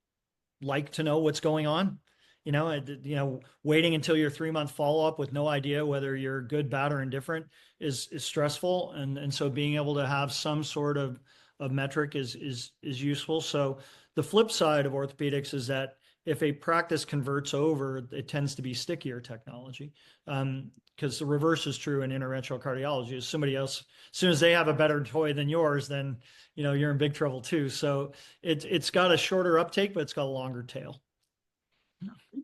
B: like to know what's going on. You know, waiting until your 3-month follow-up with no idea whether you're good, bad, or indifferent is stressful. And so being able to have some sort of metric is useful. So the flip side of orthopedics is that if a practice converts over, it tends to be stickier technology. Because the reverse is true in interventional cardiology. As somebody else, as soon as they have a better toy than yours, then, you know, you're in big trouble too. So it's got a shorter uptake, but it's got a longer tail.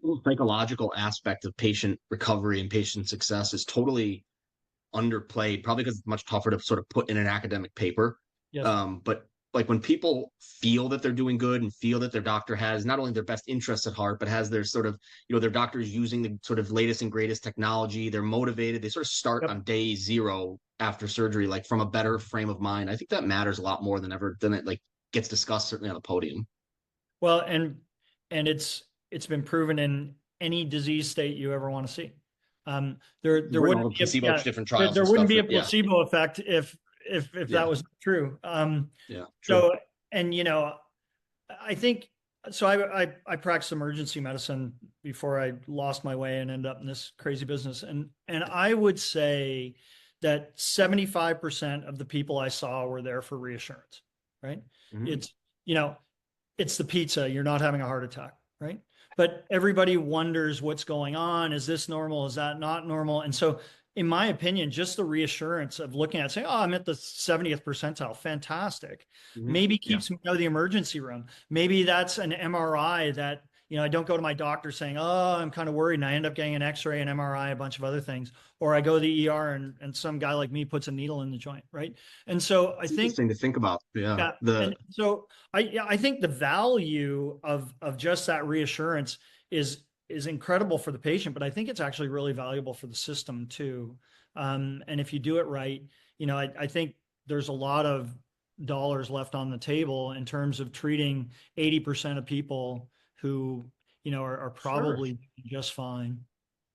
J: The psychological aspect of patient recovery and patient success is totally underplayed, probably because it's much tougher to sort of put in an academic paper.
B: Yes.
J: But like when people feel that they're doing good and feel that their doctor has not only their best interests at heart, but has their sort of, you know, their doctor is using the sort of latest and greatest technology, they're motivated, they sort of start on day 0 after surgery, like from a better frame of mind. I think that matters a lot more than it like gets discussed, certainly on the podium.
B: Well, and it's been proven in any disease state you ever want to see. There wouldn't be
J: placebo different trials.
B: There wouldn't be a placebo effect if that was true.
J: True.
B: So, and you know, I think so. I practiced emergency medicine before I lost my way and ended up in this crazy business. And I would say that 75% of the people I saw were there for reassurance. Right? Mm-hmm. It's, you know, it's the pizza. You're not having a heart attack. Right? But everybody wonders what's going on. Is this normal? Is that not normal? And so, in my opinion, just the reassurance of looking at saying, oh, I'm at the 70th percentile. Fantastic. Mm-hmm. Maybe keeps me out of the emergency room. Maybe that's an MRI that, you know, I don't go to my doctor saying, oh, I'm kind of worried. And I end up getting an x-ray, an MRI, a bunch of other things. Or I go to the ER and some guy like me puts a needle in the joint. Right. And so I think
J: interesting to think about. Yeah.
B: And so I think the value of just that reassurance is incredible for the patient, but I think it's actually really valuable for the system too. And if you do it right, you know, I think there's a lot of dollars left on the table in terms of treating 80% of people who, you know, are probably just fine.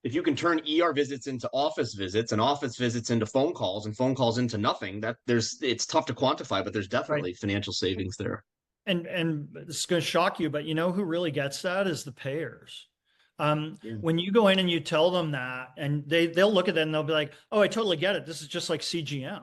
J: If you can turn ER visits into office visits and office visits into phone calls and phone calls into nothing, it's tough to quantify, but there's definitely financial savings there.
B: And it's going to shock you, but you know who really gets that is the payers. When you go in and you tell them that, and they'll look at it and they'll be like, oh, I totally get it. This is just like CGM,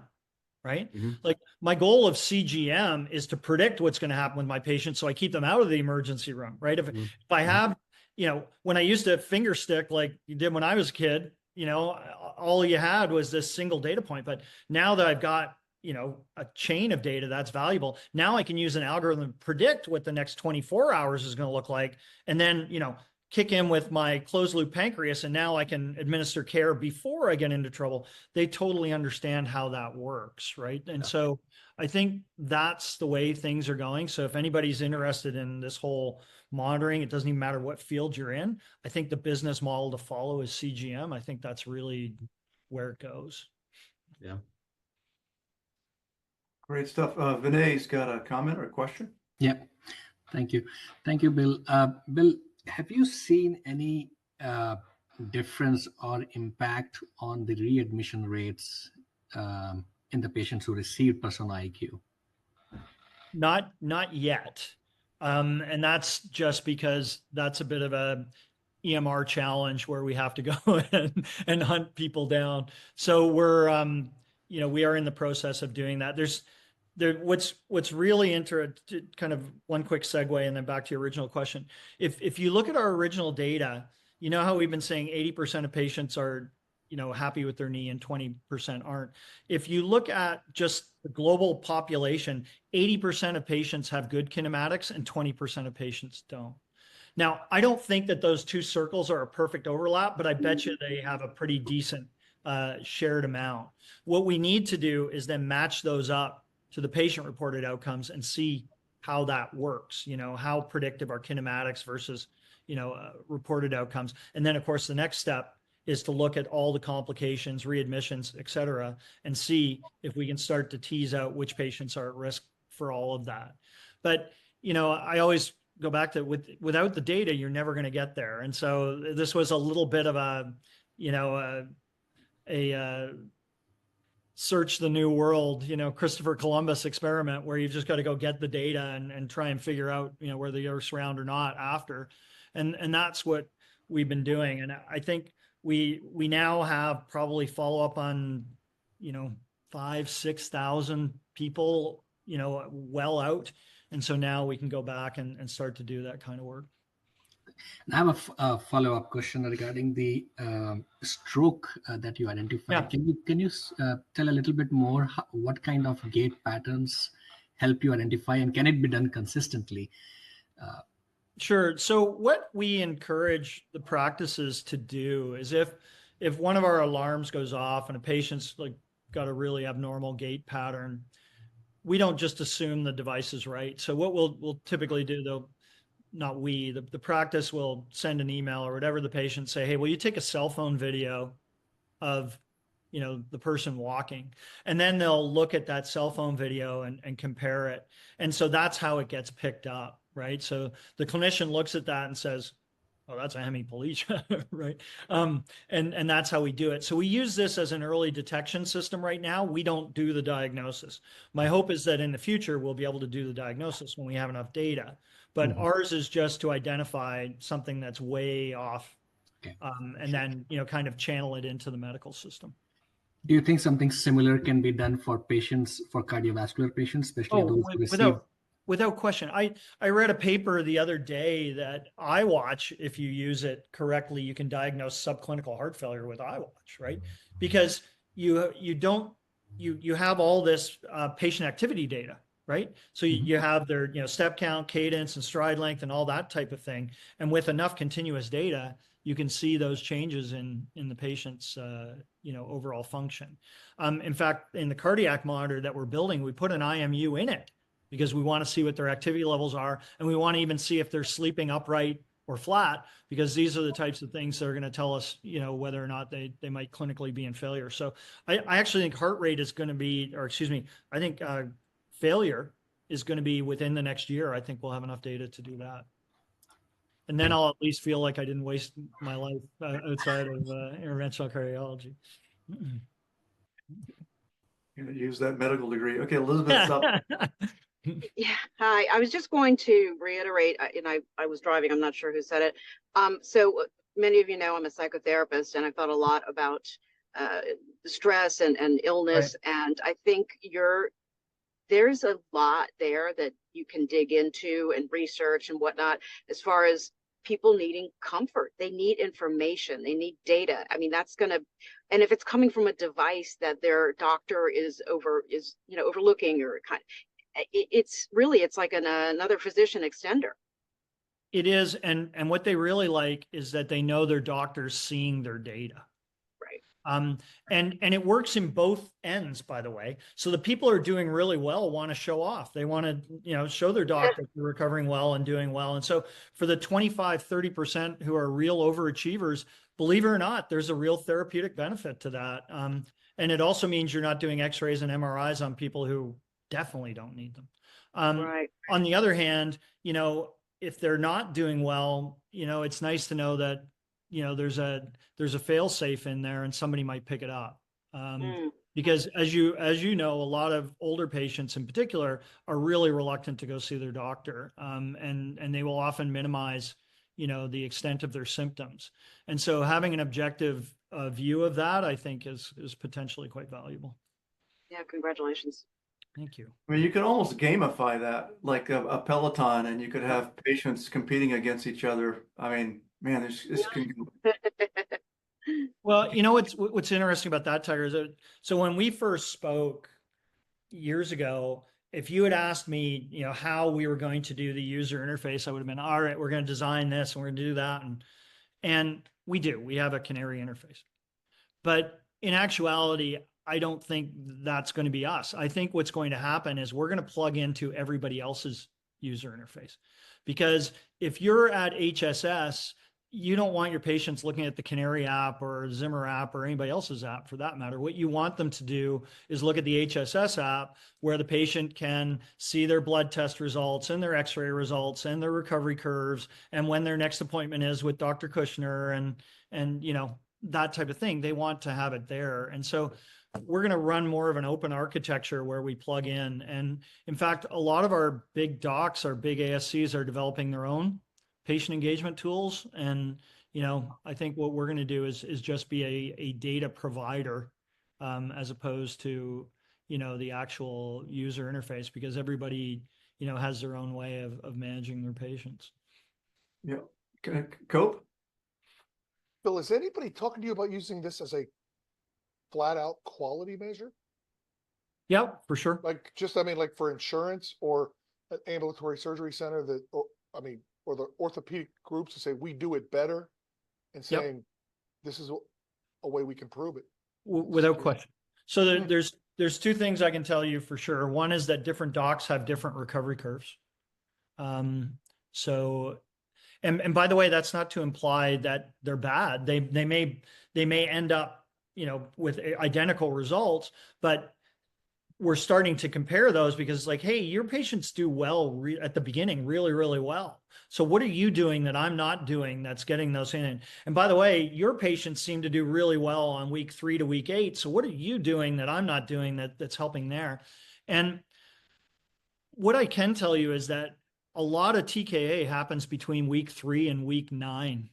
B: right? Mm-hmm. Like my goal of CGM is to predict what's going to happen with my patient. So I keep them out of the emergency room, right? If I have, you know, when I used to finger stick, like you did when I was a kid, you know, all you had was this single data point. But now that I've got, you know, a chain of data that's valuable, now I can use an algorithm to predict what the next 24 hours is going to look like. And then, you know, kick in with my closed loop pancreas, and now I can administer care before I get into trouble. They totally understand how that works, right? And so I think that's the way things are going. So if anybody's interested in this whole monitoring, it doesn't even matter what field you're in. I think the business model to follow is CGM. I think that's really where it goes.
J: Yeah.
A: Great stuff. Vinay's got a comment or a question?
K: Yeah. Thank you. Thank you, Bill. Bill, have you seen any difference or impact on the readmission rates in the patients who received Persona IQ?
B: Not yet. And that's just because that's a bit of a EMR challenge where we have to go and hunt people down. So we're, we are in the process of doing that. What's really interesting, kind of one quick segue and then back to your original question. If you look at our original data, you know how we've been saying 80% of patients are, happy with their knee and 20% aren't. If you look at just the global population, 80% of patients have good kinematics and 20% of patients don't. Now, I don't think that those two circles are a perfect overlap, but I bet you they have a pretty decent shared amount. What we need to do is then match those up to the patient-reported outcomes and see how that works, how predictive are kinematics versus, reported outcomes. And then, of course, the next step is to look at all the complications, readmissions, et cetera, and see if we can start to tease out which patients are at risk for all of that. But, I always go back to without the data, you're never going to get there. And so this was a little bit of a search the new world, Christopher Columbus experiment where you've just got to go get the data and try and figure out, whether the Earth's round or not after. And that's what we've been doing. And I think we now have probably follow up on, 5,000-6,000 people, well out. And so now we can go back and start to do that kind of work.
K: I have a follow-up question regarding the stroke that you identified.
B: Yeah.
K: Can you tell a little bit more what kind of gait patterns help you identify, and can it be done consistently?
B: Sure. So what we encourage the practices to do is if one of our alarms goes off and a patient's got a really abnormal gait pattern, we don't just assume the device is right. So what we'll typically do, though, not we, the practice will send an email or whatever the patient say, hey, will you take a cell phone video of, the person walking? And then they'll look at that cell phone video and compare it. And so that's how it gets picked up, right? So the clinician looks at that and says, oh, that's a hemiplegia, right? And that's how we do it. So we use this as an early detection system right now. We don't do the diagnosis. My hope is that in the future, we'll be able to do the diagnosis when we have enough data. But ours is just to identify something that's way off, and then, kind of channel it into the medical system.
K: Do you think something similar can be done for patients, for cardiovascular patients, especially those who receive?
B: Without question. I read a paper the other day that iWatch, if you use it correctly, you can diagnose subclinical heart failure with iWatch, right? Because you have all this patient activity data, right? So you have their step count, cadence, and stride length, and all that type of thing. And with enough continuous data, you can see those changes in the patient's overall function. In fact, in the cardiac monitor that we're building, we put an IMU in it because we want to see what their activity levels are, and we want to even see if they're sleeping upright or flat, because these are the types of things that are going to tell us, whether or not they might clinically be in failure. So I actually think heart rate is going to be, I think failure is going to be within the next year. I think we'll have enough data to do that. And then I'll at least feel like I didn't waste my life outside of interventional cardiology.
A: You're gonna use that medical degree. Okay, Elizabeth's up.
L: Yeah, hi. I was just going to reiterate, and I was driving, I'm not sure who said it. So many of you know I'm a psychotherapist, and I've thought a lot about stress and illness. Right. And I think there's a lot there that you can dig into and research and whatnot, as far as people needing comfort. They need information, they need data. I mean, and if it's coming from a device that their doctor is overlooking, or it's like another physician extender.
B: It is. And what they really like is that they know their doctor's seeing their data. And it works in both ends, by the way. So the people who are doing really well want to show off. They want to, show their doctor they're recovering well and doing well. And so for the 25-30% who are real overachievers, believe it or not, there's a real therapeutic benefit to that. And it also means you're not doing x-rays and MRIs on people who definitely don't need them. On the other hand, if they're not doing well, it's nice to know that you know, there's a fail safe in there and somebody might pick it up.
L: Mm.
B: Because as you know, a lot of older patients in particular are really reluctant to go see their doctor. And they will often minimize, you know, the extent of their symptoms. And so having an objective view of that, I think is potentially quite valuable.
L: Yeah, congratulations.
B: Thank you.
A: I mean, you could almost gamify that like a Peloton, and you could have patients competing against each other. I mean, man, this can
B: Well, you know, what's interesting about that, Tiger, is that, so when we first spoke years ago, if you had asked me, you know, how we were going to do the user interface, I would have been, all right, we're going to design this and we're going to do that. And we have a Canary interface. But in actuality, I don't think that's going to be us. I think what's going to happen is we're going to plug into everybody else's user interface. Because if you're at HSS, you don't want your patients looking at the Canary app or Zimmer app or anybody else's app for that matter. What you want them to do is look at the HSS app where the patient can see their blood test results and their x-ray results and their recovery curves and when their next appointment is with Dr. Kushner and you know, that type of thing. They want to have it there. And so we're going to run more of an open architecture where we plug in. And in fact, a lot of our big docs, our big ASCs are developing their own patient engagement tools. And, you know, I think what we're going to do is just be a data provider as opposed to, you know, the actual user interface, because everybody, you know, has their own way of managing their patients.
A: Yeah. Cope?
I: Bill, is anybody talking to you about using this as a flat out quality measure?
B: Yep, for sure.
I: Like just, I mean, like for insurance or an ambulatory surgery center that, or, I mean, or the orthopedic groups to say, we do it better and
B: Yep.
I: saying, this is a way we can prove it.
B: Without question. So there's two things I can tell you for sure. One is that different docs have different recovery curves. So, and by the way, that's not to imply that they're bad. They may end up, you know, with identical results, but we're starting to compare those because it's like, hey, your patients do well at the beginning, really, really well. So what are you doing that I'm not doing that's getting those in? And by the way, your patients seem to do really well on week 3 to week 8. So what are you doing that I'm not doing that's helping there? And what I can tell you is that a lot of TKA happens between week 3 and week 9,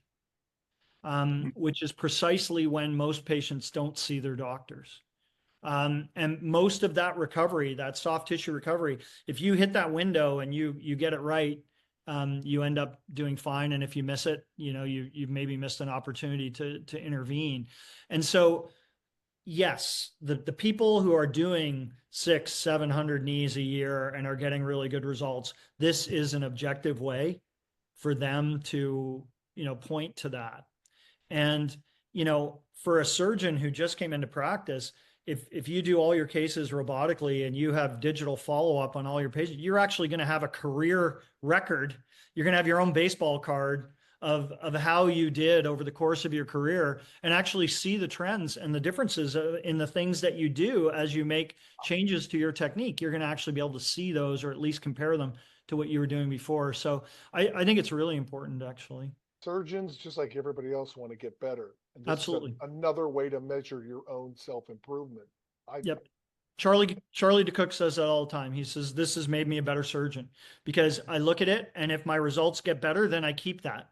B: which is precisely when most patients don't see their doctors. And most of that recovery, that soft tissue recovery, if you hit that window and you get it right, you end up doing fine. And if you miss it, you know, you've maybe missed an opportunity to intervene. And so, yes, the people who are doing 600-700 knees a year and are getting really good results, this is an objective way for them to, you know, point to that. And, you know, for a surgeon who just came into practice, if you do all your cases robotically and you have digital follow-up on all your patients, you're actually going to have a career record. You're going to have your own baseball card of how you did over the course of your career and actually see the trends and the differences in the things that you do as you make changes to your technique. You're going to actually be able to see those or at least compare them to what you were doing before. So I think it's really important, actually.
I: Surgeons, just like everybody else, want to get better. And this
B: Absolutely.
I: is another way to measure your own self-improvement.
B: Yep. Charlie DeCook says that all the time. He says, this has made me a better surgeon because I look at it and if my results get better, then I keep that.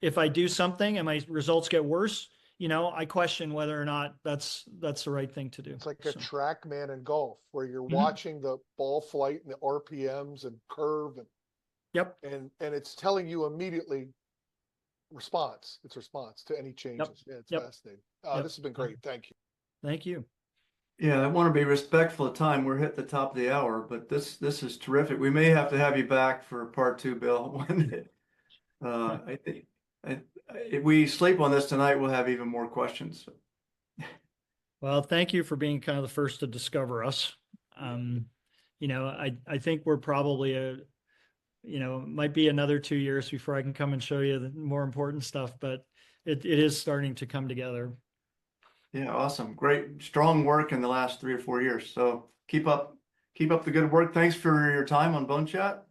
B: If I do something and my results get worse, you know, I question whether or not that's the right thing to do.
I: It's like a track man in golf where you're watching the ball flight and the RPMs and curve and
B: yep.
I: And it's telling you immediately response. It's response to any changes. Yeah, it's fascinating. This has been great. Thank you.
B: Thank you.
A: Yeah, I want to be respectful of time. We're hit the top of the hour, but this is terrific. We may have to have you back for part 2, Bill. I think if we sleep on this tonight, we'll have even more questions.
B: Well, thank you for being kind of the first to discover us. You know, I think we're probably you know, it might be another 2 years before I can come and show you the more important stuff, but it is starting to come together.
A: Yeah, awesome. Great, strong work in the last 3 or 4 years. So keep up the good work. Thanks for your time on BoneChat.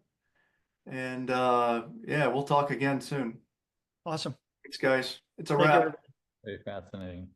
A: And yeah, we'll talk again soon.
B: Awesome.
A: Thanks, guys. It's a
B: Take care.
A: wrap.
M: Very fascinating.